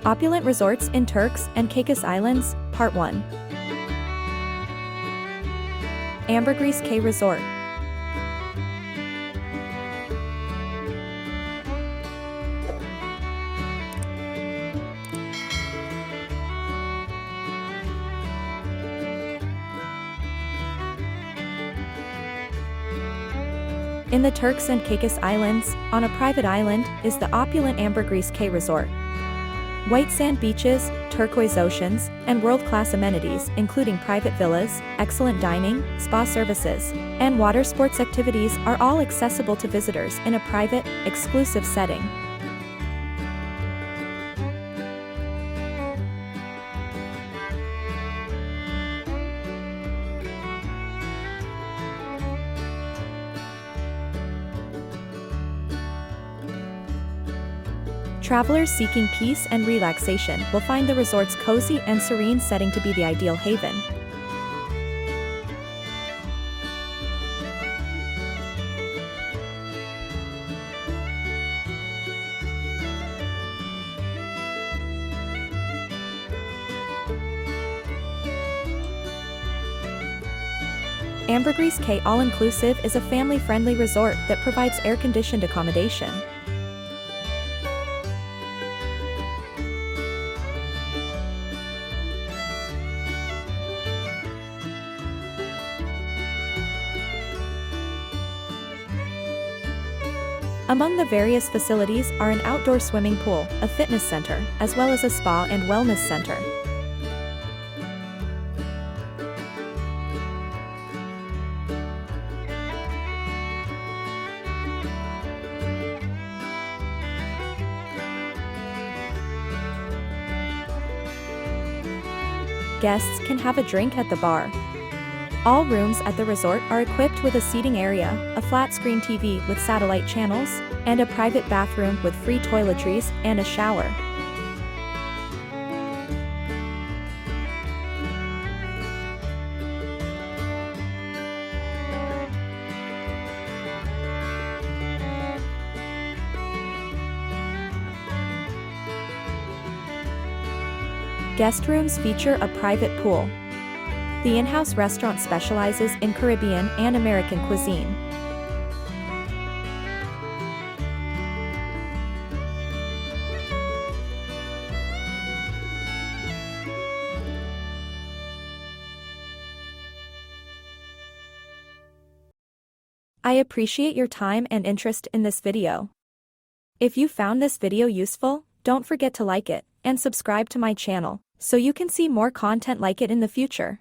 Opulent Resorts in Turks and Caicos Islands, Part 1. Ambergris Cay Resort. In the Turks and Caicos Islands, on a private island, is the opulent Ambergris Cay Resort. White sand beaches, turquoise oceans, and world-class amenities including private villas, excellent dining, spa services, and water sports activities are all accessible to visitors in a private, exclusive setting. Travelers seeking peace and relaxation will find the resort's cozy and serene setting to be the ideal haven. Ambergris Cay All-Inclusive is a family-friendly resort that provides air-conditioned accommodation. Among the various facilities are an outdoor swimming pool, a fitness center, as well as a spa and wellness center. Guests can have a drink at the bar. All rooms at the resort are equipped with a seating area, a flat-screen TV with satellite channels, and a private bathroom with free toiletries and a shower. Guest rooms feature a private pool. The in-house restaurant specializes in Caribbean and American cuisine. I appreciate your time and interest in this video. If you found this video useful, don't forget to like it and subscribe to my channel so you can see more content like it in the future.